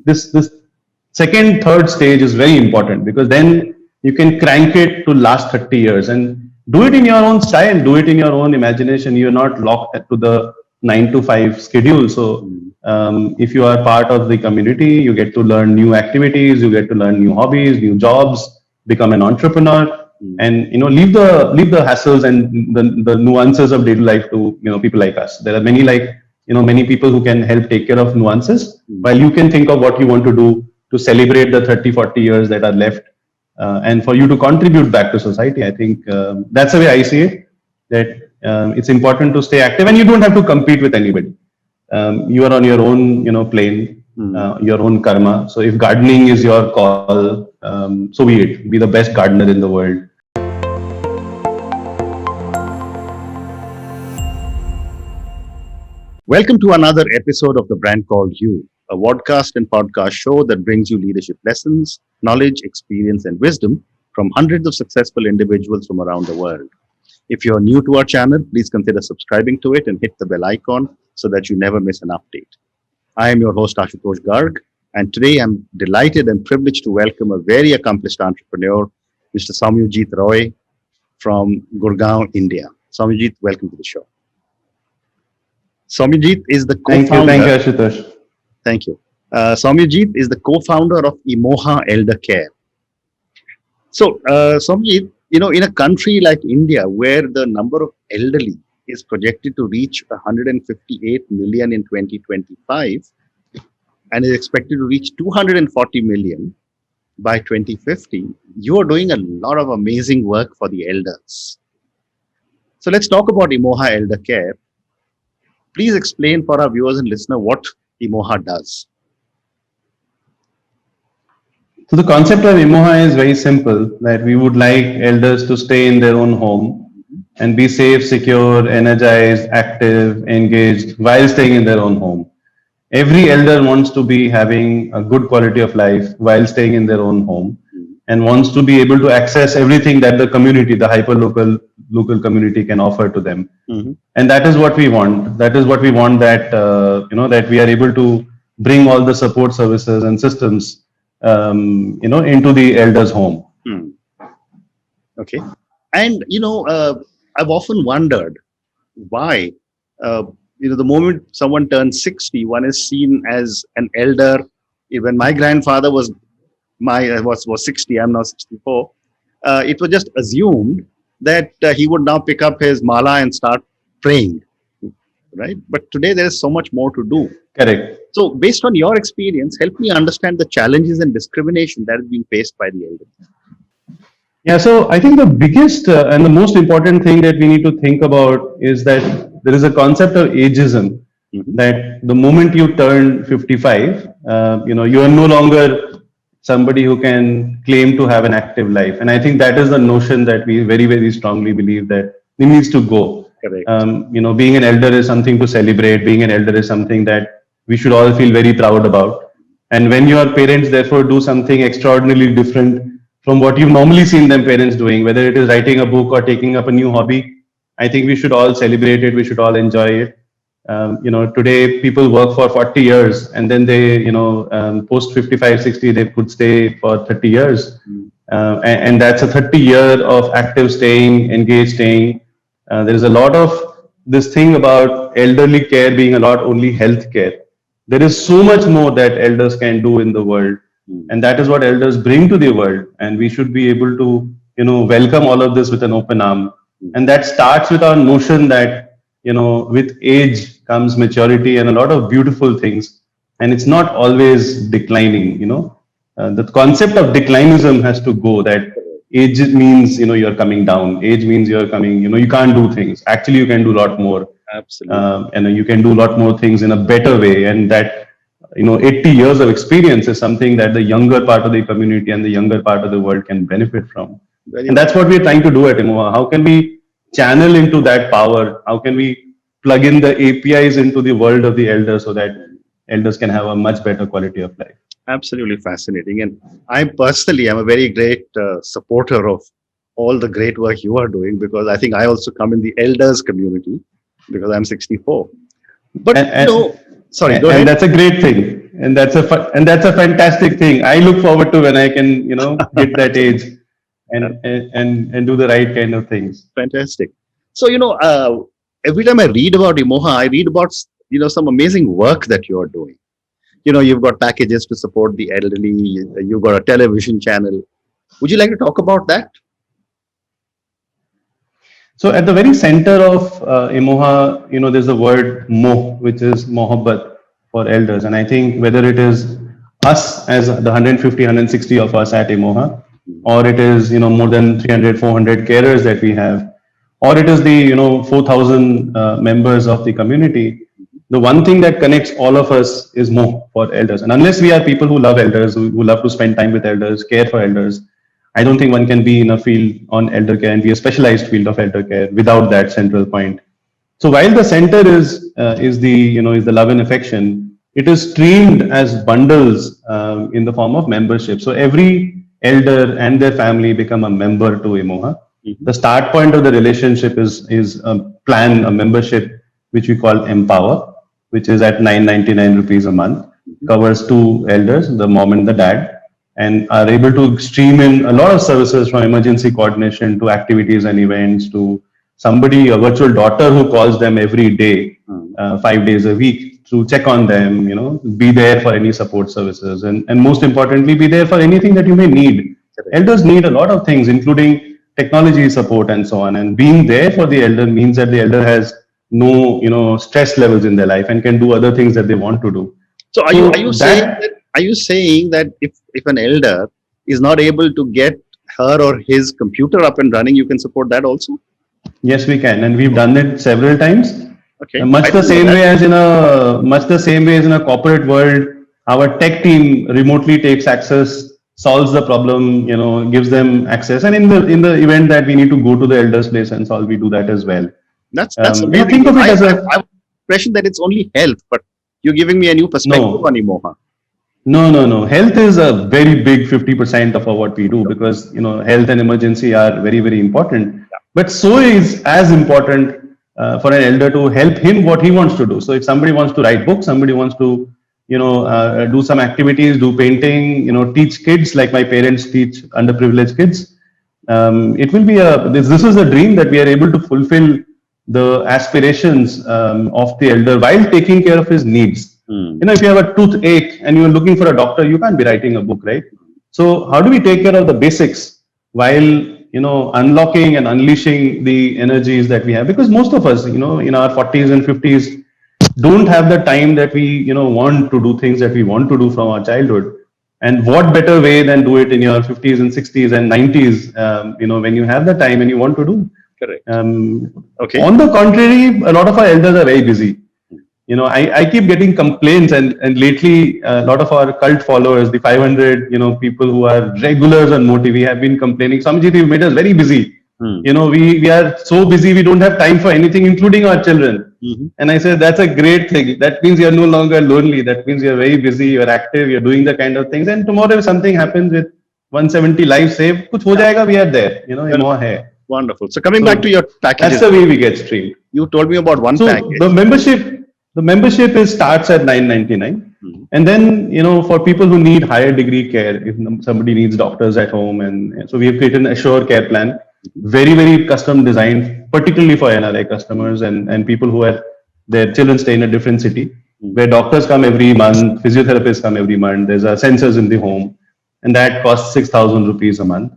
this second, third stage is very important, because then you can crank it to last 30 years and do it in your own style, do it in your own imagination. You're not locked to the 9 to 5 schedule. So if you are part of the community, you get to learn new activities, you get to learn new hobbies, new jobs, become an entrepreneur, and leave the hassles and the nuances of daily life to people like us. There are many people who can help take care of nuances, while you can think of what you want to do to celebrate the 30-40 years that are left, and for you to contribute back to society. I think that's the way I see it, that it's important to stay active, and you don't have to compete with anybody. You are on your own plane, your own karma. So if gardening is your call, so be it. Be the best gardener in the world. Welcome to another episode of The Brand Called You, a podcast and podcast show that brings you leadership lessons, knowledge, experience, and wisdom from hundreds of successful individuals from around the world. If you're new to our channel, please consider subscribing to it and hit the bell icon so that you never miss an update. I am your host, Ashutosh Garg, and today I'm delighted and privileged to welcome a very accomplished entrepreneur, Mr. Soumyajit Roy from Gurgaon, India. Soumyajit, welcome to the show. Soumyajit is the co-founder. Thank you, Ashutosh. Thank you. Soumyajit is the co-founder of Emoha Elder Care. So, Soumyajit, in a country like India, where the number of elderly is projected to reach 158 million in 2025 and is expected to reach 240 million by 2050, you are doing a lot of amazing work for the elders. So, let's talk about Emoha Elder Care. Please explain for our viewers and listeners what Emoha does. So the concept of Emoha is very simple, that we would like elders to stay in their own home and be safe, secure, energized, active, engaged while staying in their own home. Every elder wants to be having a good quality of life while staying in their own home, and wants to be able to access everything that the community, the local community can offer to them. And that is what we want. That is what we want, that that we are able to bring all the support services and systems into the elder's home. Okay. And I've often wondered why the moment someone turns 60, one is seen as an elder. When my grandfather was 60, I'm now 64, it was just assumed that he would now pick up his mala and start praying, right? But today there is so much more to do. Correct. So based on your experience, help me understand the challenges and discrimination that is being faced by the elders. Yeah, so I think the biggest and the most important thing that we need to think about is that there is a concept of ageism, that the moment you turn 55, you are no longer somebody who can claim to have an active life. And I think that is the notion that we very, very strongly believe that it needs to go. Correct. Being an elder is something to celebrate. Being an elder is something that we should all feel very proud about. And when your parents therefore do something extraordinarily different from what you've normally seen them parents doing, whether it is writing a book or taking up a new hobby, I think we should all celebrate it. We should all enjoy it. Today people work for 40 years and then they, post 55, 60, they could stay for 30 years. And that's a 30-year of active staying, engaged staying. There is a lot of this thing about elderly care being a lot only health care. There is so much more that elders can do in the world. And that is what elders bring to the world. And we should be able to, welcome all of this with an open arm. And that starts with our notion that, with age comes maturity and a lot of beautiful things. And it's not always declining, the concept of declinism has to go, that age means, you're coming down. Age means you're coming, you can't do things. Actually, you can do a lot more. Absolutely. And you can do a lot more things in a better way. And that, 80 years of experience is something that the younger part of the community and the younger part of the world can benefit from. And that's what we're trying to do at Emoha. How can we channel into that power? How can we plug in the APIs into the world of the elders so that elders can have a much better quality of life? Absolutely fascinating. And I personally am a very great supporter of all the great work you are doing, because I think I also come in the elders community because I'm 64. But Sorry, go And ahead. that's a great thing. And that's a fantastic thing. I look forward to when I can, hit that age and do the right kind of things. Fantastic. So, every time I read about Imoha, I read about, some amazing work that you are doing. You've got packages to support the elderly, you've got a television channel. Would you like to talk about that? So at the very center of Imoha, there's the word Moh, which is Mohabbat for elders. And I think whether it is us as the 150, 160 of us at Imoha, or it is, more than 300, 400 carers that we have, or it is the, 4,000 members of the community, the one thing that connects all of us is Moh for elders. And unless we are people who love elders, who love to spend time with elders, care for elders, I don't think one can be in a field on elder care and be a specialized field of elder care without that central point. So while the center is the love and affection, it is streamed as bundles in the form of membership. So every elder and their family become a member to Imoha. Mhm. The start point of the relationship is a plan, a membership which we call Empower, which is at 999 rupees a month, covers two elders, the mom and the dad, and are able to stream in a lot of services from emergency coordination to activities and events to somebody, a virtual daughter who calls them every day, 5 days a week to check on them, be there for any support services, and most importantly, be there for anything that you may need. Correct. Elders need a lot of things, including technology support and so on. And being there for the elder means that the elder has no, stress levels in their life and can do other things that they want to do. So So are you saying that if an elder is not able to get her or his computer up and running, you can support that also? yes, we can, and we've done it several times. Okay. Much I the didn't know same that. way as in a corporate world, our tech team remotely takes access, solves the problem, gives them access, and in the event that we need to go to the elder's place and solve, we do that as well. That's We amazing. think of it as a I impression that it's only health, but you're giving me a new perspective No. on Imoha. No. Health is a very big 50% of what we do because health and emergency are very, very important. But so is as important for an elder to help him what he wants to do. So if somebody wants to write books, somebody wants to do some activities, do painting, teach kids like my parents teach underprivileged kids. It will be this is a dream that we are able to fulfill the aspirations of the elder while taking care of his needs. If you have a toothache and you're looking for a doctor, you can't be writing a book, right? So how do we take care of the basics while unlocking and unleashing the energies that we have? Because most of us, in our 40s and 50s, don't have the time that we want to do things that we want to do from our childhood. And what better way than do it in your 50s and 60s and 90s, when you have the time and you want to do. Correct. Okay. On the contrary, a lot of our elders are very busy. I keep getting complaints, and lately a lot of our cult followers, the 500, people who are regulars on Moti, we have been complaining, Samjit, you made us very busy. We are so busy, we don't have time for anything, including our children. And I said, that's a great thing. That means you're no longer lonely. That means you're very busy, you're active, you're doing the kind of things. And tomorrow if something happens with 170 lives saved, kuch ho jayega, we are there. More hai. Wonderful. So coming back to your packages, that's the way we get streamed. you told me about one So package. the membership starts at 999, and then for people who need higher degree care, if somebody needs doctors at home, and so we have created an Assure Care Plan, very, very custom designed, particularly for NRI customers and people who are their children stay in a different city, where doctors come every month, physiotherapists come every month. There's sensors in the home, and that costs 6,000 rupees a month.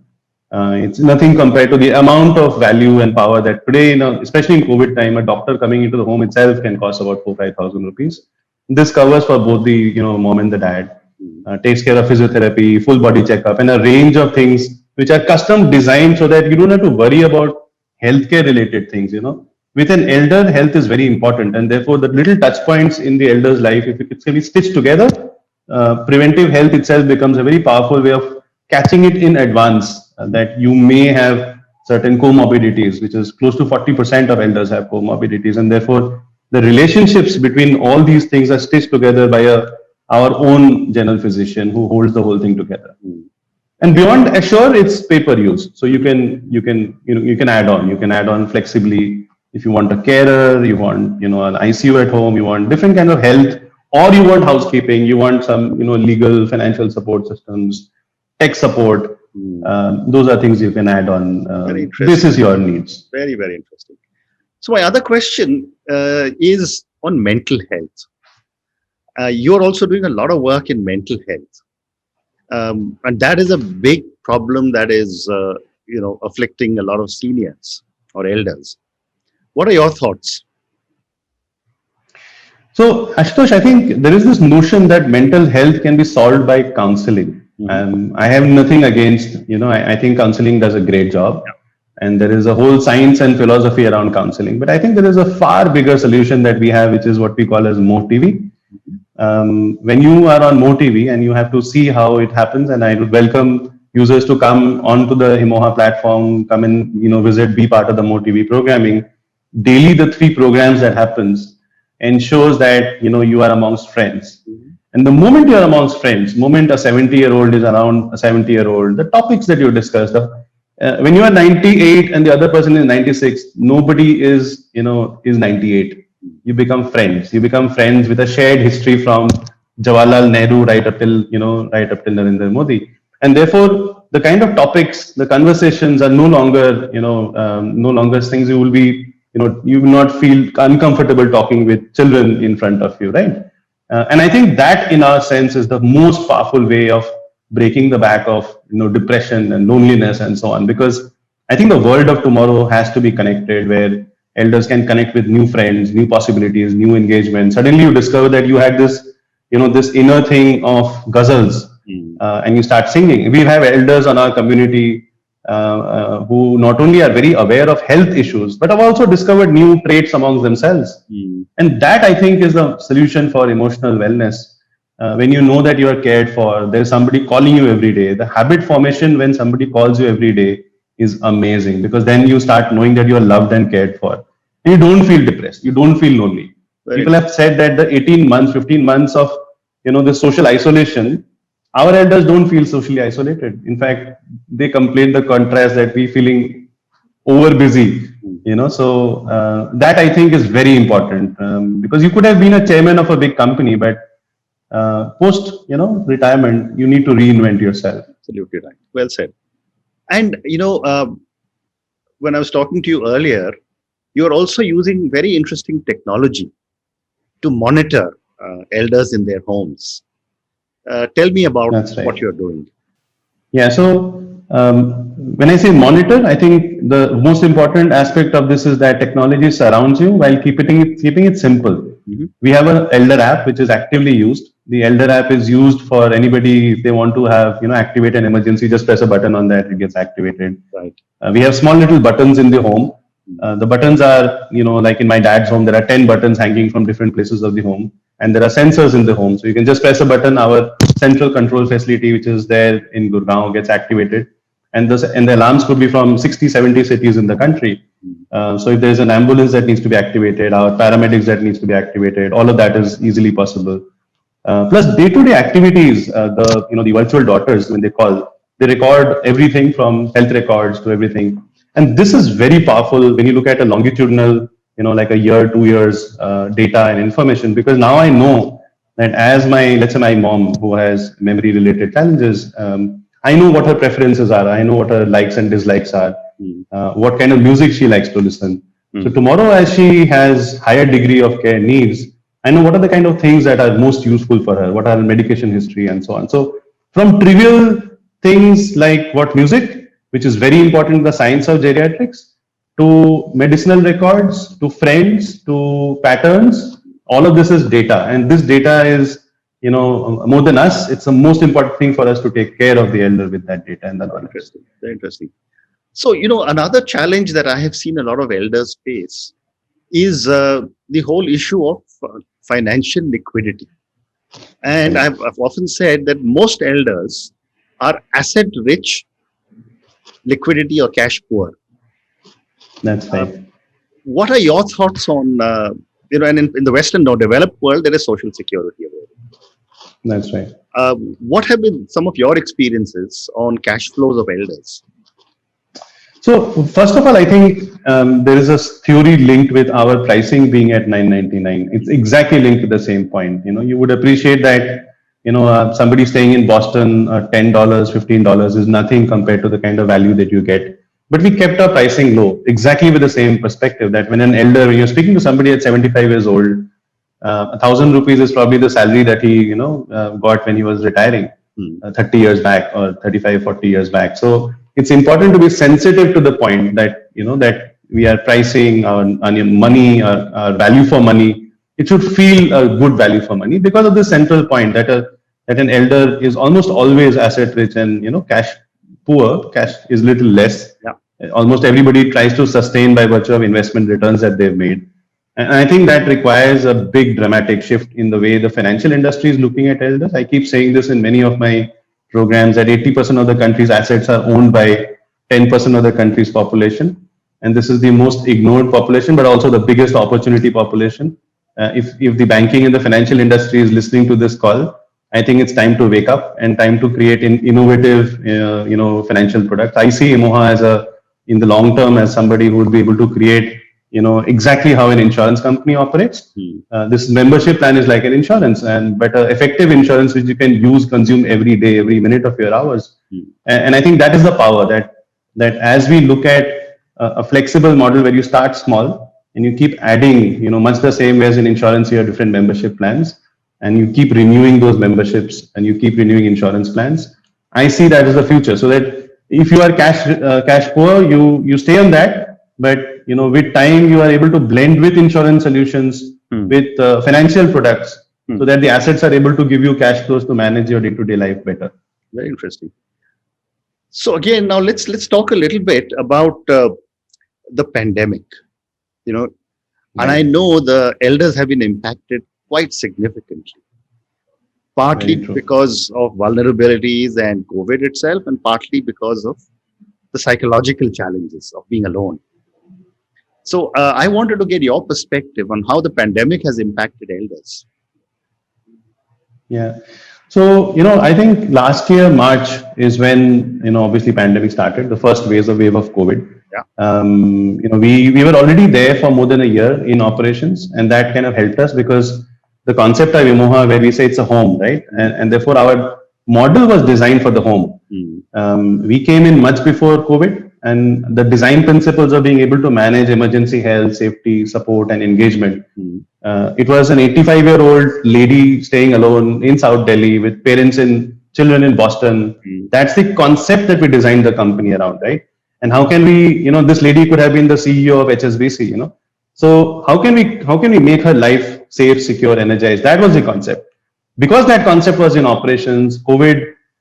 It's nothing compared to the amount of value and power that today, especially in COVID time, a doctor coming into the home itself can cost about 4,000-5,000 rupees. This covers for both the mom and the dad, takes care of physiotherapy, full body checkup, and a range of things which are custom designed so that you don't have to worry about healthcare related things. With an elder, health is very important, and therefore the little touch points in the elder's life, if it can be stitched together, preventive health itself becomes a very powerful way of catching it in advance. That you may have certain comorbidities, which is close to 40% of elders have comorbidities, and therefore the relationships between all these things are stitched together by our own general physician who holds the whole thing together. And beyond Assure, it's pay per use. So you can add on flexibly if you want a carer, you want an ICU at home, you want different kind of health or you want housekeeping, you want some, legal financial support systems, tech support. Those are things you can add on. Very This interesting. is your needs. Very, very interesting. So my other question is on mental health. You're also doing a lot of work in mental health, and that is a big problem that is, afflicting a lot of seniors or elders. What are your thoughts? So, Ashutosh, I think there is this notion that mental health can be solved by counseling. I have nothing against, I think counseling does a great job. And there is a whole science and philosophy around counseling. But I think there is a far bigger solution that we have, which is what we call as MoTV. When you are on MoTV and you have to see how it happens, and I would welcome users to come onto the Emoha platform, come and visit, be part of the MoTV programming. Daily, the 3 programs that happens ensures that you are amongst friends. And the moment you are amongst friends, moment a 70-year-old is around a 70-year-old, the topics that you discuss, when you are 98 and the other person is 96, nobody is 98. You become friends. You become friends with a shared history from Jawaharlal Nehru right up till Narendra Modi. And therefore, the kind of topics, the conversations are no longer, no longer things you will be, you will not feel uncomfortable talking with children in front of you, right? And I think that, in our sense, is the most powerful way of breaking the back of depression and loneliness and so on. Because I think the world of tomorrow has to be connected, where elders can connect with new friends, new possibilities, new engagement. Suddenly, you discover that you had this, this inner thing of ghazals, and you start singing. We have elders on our community who not only are very aware of health issues, but have also discovered new traits amongst themselves. And that, I think, is the solution for emotional wellness. When you know that you are cared for, there's somebody calling you every day. The habit formation when somebody calls you every day is amazing, because then you start knowing that you are loved and cared for. And you don't feel depressed. You don't feel lonely. Very People have said that the 18 months, 15 months of the social isolation, our elders don't feel socially isolated. In fact, they complain the contrast that we feeling over busy. So that, I think, is very important, because you could have been a chairman of a big company, but post retirement, you need to reinvent yourself. Absolutely right. Well said. And when I was talking to you earlier, you're also using very interesting technology to monitor elders in their homes. Tell me about That's right. what you're doing. Yeah. So when I say monitor, I think the most important aspect of this is that technology surrounds you while keeping it simple. We have an elder app which is actively used. The elder app is used for anybody if they want to have activate an emergency. Just press a button on that, it gets activated. Right. We have small little buttons in the home. The buttons are, like in my dad's home, there are 10 buttons hanging from different places of the home, and there are sensors in the home. So you can just press a button, our central control facility, which is there in Gurgaon, gets activated. And the alarms could be from 60, 70 cities in the country. So if there's an ambulance that needs to be activated, our paramedics that needs to be activated, all of that is easily possible. Plus day-to-day activities, the virtual doctors, when they call, they record everything from health records to everything. And this is very powerful when you look at a longitudinal, like a year, 2 years data and information, because now I know that as let's say my mom, who has memory related challenges, I know what her preferences are. I know what her likes and dislikes are, what kind of music she likes to listen. So tomorrow, as she has higher degree of care needs, I know what are the kind of things that are most useful for her, what are her medication history and so on. So from trivial things like what music, which is very important in the science of geriatrics, to medicinal records, to friends, to patterns, all of this is data. And this data is, more than us, it's the most important thing for us to take care of the elder with that data and that knowledge. Interesting. Very interesting. So, another challenge that I have seen a lot of elders face is the whole issue of financial liquidity. And I've often said that most elders are asset rich, liquidity or cash poor. That's right. What are your thoughts on, and in the Western or developed world, there is social security available. That's right. What have been some of your experiences on cash flows of elders? So first of all, I think there is a theory linked with our pricing being at 999. It's exactly linked to the same point. You would appreciate that. Somebody staying in Boston, $10, $15 is nothing compared to the kind of value that you get. But we kept our pricing low, exactly with the same perspective that when you're speaking to somebody at 75 years old, 1,000 rupees is probably the salary that he, got when he was retiring. 30 years back or 35, 40 years back. So it's important to be sensitive to the point that, that we are pricing our money, our value for money. It should feel a good value for money because of the central point that an elder is almost always asset rich and, cash poor, cash is little less. Yeah. Almost everybody tries to sustain by virtue of investment returns that they've made. And I think that requires a big dramatic shift in the way the financial industry is looking at elders. I keep saying this in many of my programs that 80% of the country's assets are owned by 10% of the country's population. And this is the most ignored population, but also the biggest opportunity population. If the banking and the financial industry is listening to this call, I think it's time to wake up and time to create innovative, financial products. I see Emoha in the long term as somebody who would be able to create exactly how an insurance company operates. This membership plan is like an insurance, but effective insurance which you can consume every day, every minute of your hours. And I think that is the power that as we look at a flexible model where you start small and you keep adding, much the same way as in insurance, you have different membership plans and you keep renewing those memberships and you keep renewing insurance plans. I see that as the future. So that if you are cash poor, you stay on that, but with time you are able to blend with insurance solutions, with financial products, so that the assets are able to give you cash flows to manage your day-to-day life better. Very interesting. So again, now let's talk a little bit about the pandemic. And I know the elders have been impacted quite significantly, partly because of vulnerabilities and COVID itself, and partly because of the psychological challenges of being alone. So I wanted to get your perspective on how the pandemic has impacted elders. Yeah. So, I think last year, March is when, obviously pandemic started, the first wave of COVID. Yeah. We were already there for more than a year in operations, and that kind of helped us because the concept of Emoha, where we say it's a home, right? And therefore our model was designed for the home. We came in much before COVID, and the design principles of being able to manage emergency health, safety, support, and engagement. It was an 85-year-old lady staying alone in South Delhi with children in Boston. That's the concept that we designed the company around, right? And how can we, this lady could have been the CEO of HSBC, So how can we make her life safe, secure, energized? That was the concept. Because that concept was in operations,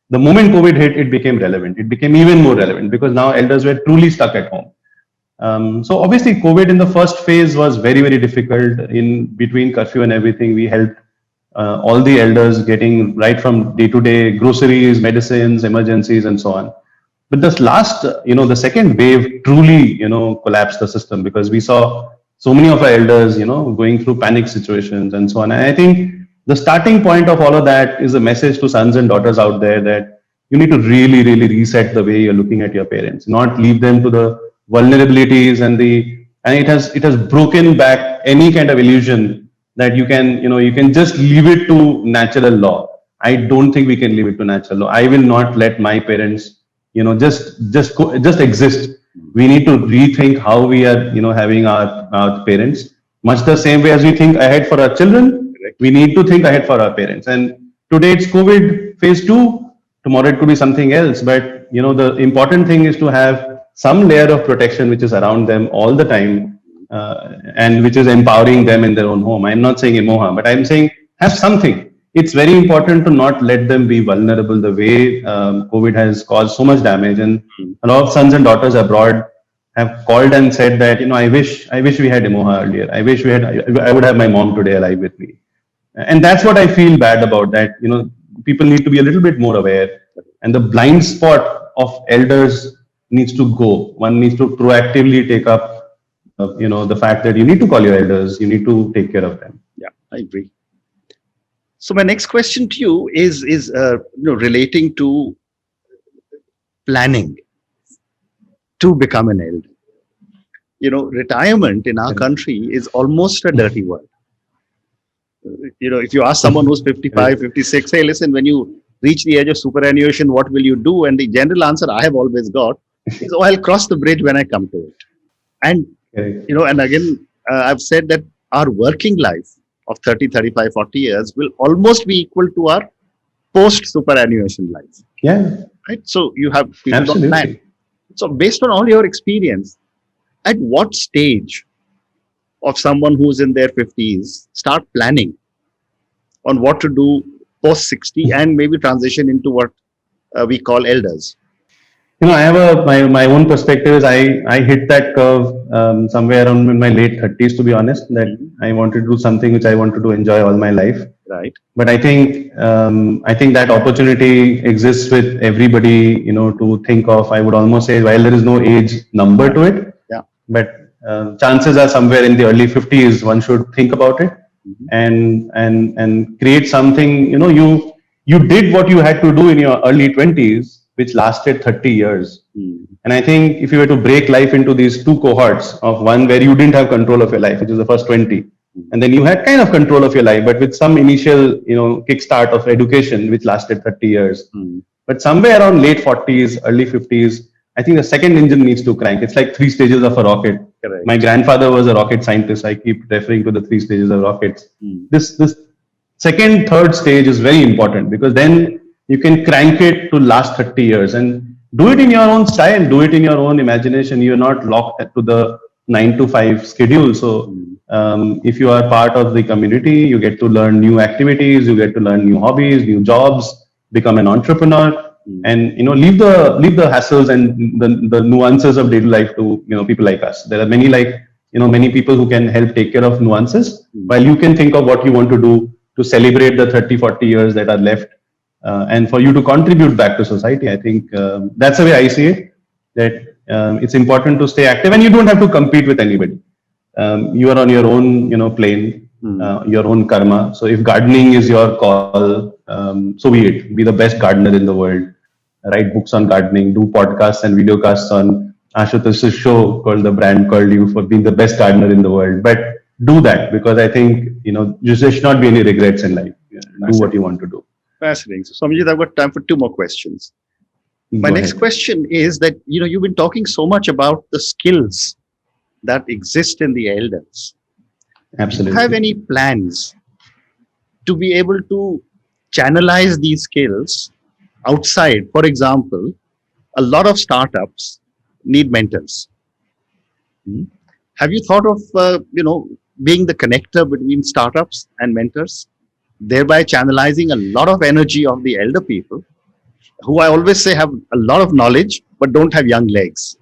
the moment COVID hit, it became relevant. It became even more relevant because now elders were truly stuck at home. So obviously COVID in the first phase was very, very difficult. In between curfew and everything, we helped all the elders getting right from day-to-day groceries, medicines, emergencies, and so on. But this last, the second wave truly, collapsed the system because we saw so many of our elders, going through panic situations and so on. And I think the starting point of all of that is a message to sons and daughters out there that you need to really, really reset the way you're looking at your parents, not leave them to the vulnerabilities and it has broken back any kind of illusion that you can just leave it to natural law. I don't think we can leave it to natural law. I will not let my parents, just exist. We need to rethink how we are, having our parents. Much the same way as we think ahead for our children, we need to think ahead for our parents. And today it's COVID phase 2. Tomorrow it could be something else. But the important thing is to have some layer of protection which is around them all the time, and which is empowering them in their own home. I'm not saying Emoha, but I'm saying have something. It's very important to not let them be vulnerable the way COVID has caused so much damage. And a lot of sons and daughters abroad have called and said that, I wish we had Emoha earlier. I would have my mom today alive with me. And that's what I feel bad about, that, people need to be a little bit more aware. And the blind spot of elders needs to go. One needs to proactively take up, the fact that you need to call your elders, you need to take care of them. Yeah, I agree. So my next question to you is relating to planning. to become an elder. Retirement in our country is almost a dirty word. If you ask someone who's 55, 56, hey, listen, when you reach the age of superannuation, what will you do? And the general answer I have always got is, oh, I'll cross the bridge when I come to it. And, Correct. and again, I've said that our working life of 30, 35, 40 years will almost be equal to our post superannuation life. Yeah, Right? So you have people don't plan. absolutely. So based on all your experience, at what stage of someone who's in their 50s start planning on what to do post 60 and maybe transition into what we call elders? I have my own perspective is I hit that curve somewhere around in my late 30s, to be honest, that I wanted to do something which I wanted to enjoy all my life. Right. But I think that opportunity exists with everybody, to think of. I would almost say, while there is no age number to it, Yeah. but chances are somewhere in the early 50s, one should think about it and create something. You did what you had to do in your early 20s, which lasted 30 years. And I think if you were to break life into these two cohorts, of one where you didn't have control of your life, which is the first 20, and then you had kind of control of your life, but with some initial, kickstart of education, which lasted 30 years. But somewhere around late 40s, early 50s, I think the second engine needs to crank. It's like three stages of a rocket. Correct. My grandfather was a rocket scientist. I keep referring to the three stages of rockets. This second, third stage is very important, because then you can crank it to last 30 years and do it in your own style, do it in your own imagination. You're not locked to the 9 to 5 schedule. So if you are part of the community, you get to learn new activities, you get to learn new hobbies, new jobs, become an entrepreneur, and leave the hassles and the nuances of daily life to people like us. There are many people who can help take care of nuances, while you can think of what you want to do to celebrate the 30, 40 years that are left, and for you to contribute back to society. I think that's the way I see it, that it's important to stay active, and you don't have to compete with anybody. You are on your own plane, your own karma. So if gardening is your call, so be the best gardener in the world. Write books on gardening, do podcasts and videocasts on Ashutosh's show called The Brand Called You, for being the best gardener in the world. But do that, because I think there should not be any regrets in life. Do what you want to do. Fascinating. So Swamiji, I've got time for two more questions. My Go next ahead. question is that you've been talking so much about the skills that exist in the elders. Do you Absolutely. have any plans to be able to channelize these skills outside? For example, a lot of startups need mentors. Have you thought of being the connector between startups and mentors, thereby channelizing a lot of energy of the elder people, who I always say have a lot of knowledge but don't have young legs?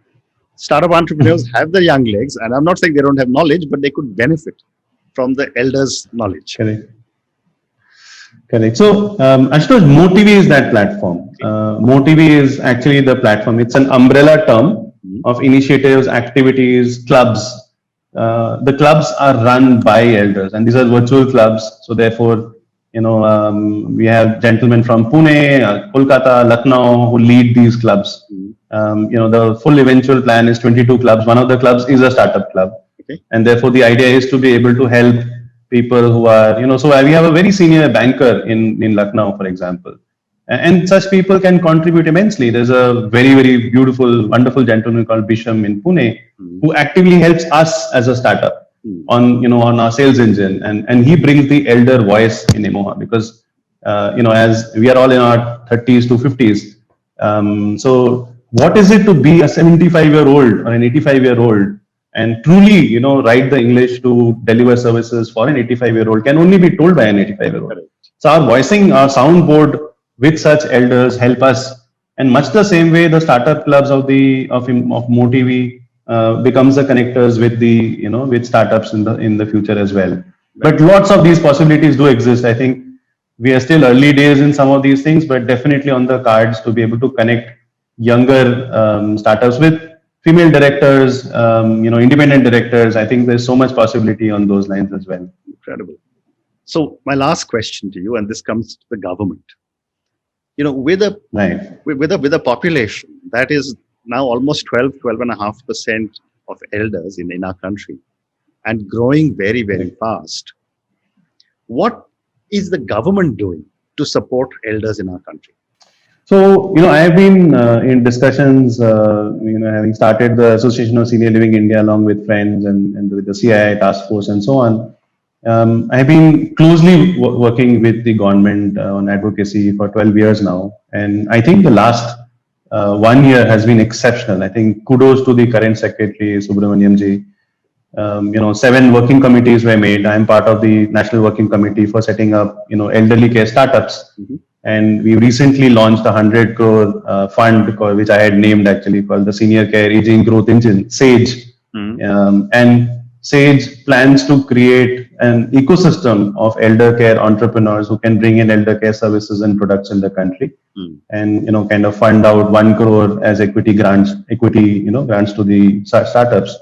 Startup entrepreneurs have the young legs, and I'm not saying they don't have knowledge, but they could benefit from the elders' knowledge. Correct. Correct. So, Ashutosh, Motivi is that platform. Motivi is actually the platform. It's an umbrella term of initiatives, activities, clubs. The clubs are run by elders, and these are virtual clubs. So, therefore, we have gentlemen from Pune, Kolkata, Lucknow who lead these clubs. The full eventual plan is 22 clubs. One of the clubs is a startup club. Okay. And therefore, the idea is to be able to help people who are, so we have a very senior banker in Lucknow, for example. And such people can contribute immensely. There's a very, very beautiful, wonderful gentleman called Bisham in Pune, who actively helps us as a startup on our sales engine. And he brings the elder voice in Emoha, because, as we are all in our 30s to 50s. So what is it to be a 75-year-old or an 85-year-old and truly, write the English to deliver services for an 85-year-old can only be told by an 85-year-old. So our voicing, our soundboard with such elders help us. And much the same way, the startup clubs of Motivi becomes the connectors with with startups in the future as well. But lots of these possibilities do exist. I think we are still early days in some of these things, but definitely on the cards to be able to connect younger startups with female directors, independent directors. I think there's so much possibility on those lines as well. Incredible. So my last question to you, and this comes to the government. With a Right. with a population that is now almost 12.5% of elders in our country and growing very, very fast. What is the government doing to support elders in our country? So, I have been in discussions, having started the Association of Senior Living India along with friends and with the CII task force and so on. I have been closely working with the government on advocacy for 12 years now. And I think the last 1 year has been exceptional. I think kudos to the current secretary, Subramaniam ji. 7 working committees were made. I am part of the National Working Committee for setting up, elderly care startups. Mhm. And we recently launched a 100 crore fund, which I had named actually called the Senior Care Aging Growth Engine, SAGE. And SAGE plans to create an ecosystem of elder care entrepreneurs who can bring in elder care services and products in the country, and kind of fund out 1 crore as equity grants to the startups.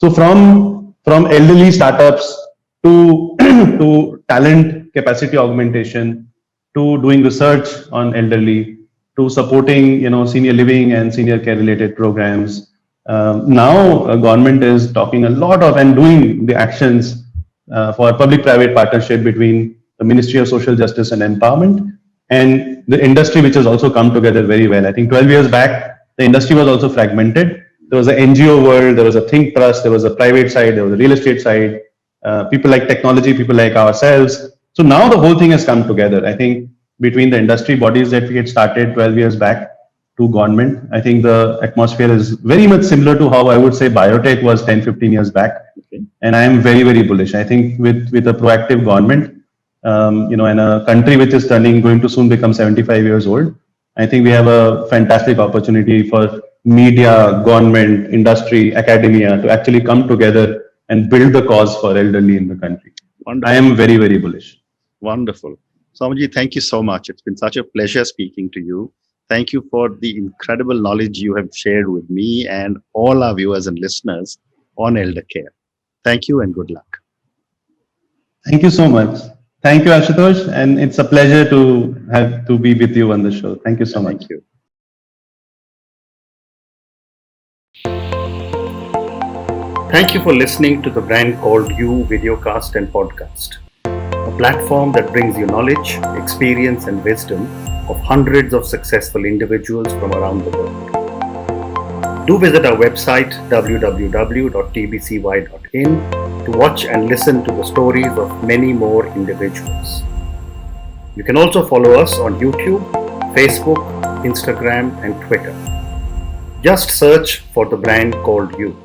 So from elderly startups to to talent capacity augmentation, to doing research on elderly, to supporting senior living and senior care related programs. Now government is talking a lot of and doing the actions for public-private partnership between the Ministry of Social Justice and Empowerment and the industry, which has also come together very well. I think 12 years back, the industry was also fragmented. There was an NGO world, there was a think trust, there was a private side, there was a real estate side, people like technology, people like ourselves. So now the whole thing has come together. I think between the industry bodies that we had started 12 years back to government, I think the atmosphere is very much similar to how I would say biotech was 10, 15 years back. Okay. And I am very, very bullish. I think with a proactive government, and a country which is going to soon become 75 years old, I think we have a fantastic opportunity for media, government, industry, academia to actually come together and build the cause for elderly in the country. Wonderful. I am very, very bullish. Wonderful. Swamiji, thank you so much. It's been such a pleasure speaking to you. Thank you for the incredible knowledge you have shared with me and all our viewers and listeners on elder care. Thank you and good luck. Thank you so much. Thank you, Ashutosh, and it's a pleasure to be with you on the show. Thank you so much. Thank you. Thank you for listening to the Brand Called You videocast and podcast, a platform that brings you knowledge, experience, and wisdom of hundreds of successful individuals from around the world. Do visit our website www.tbcy.in to watch and listen to the stories of many more individuals. You can also follow us on YouTube, Facebook, Instagram, and Twitter. Just search for the Brand Called You.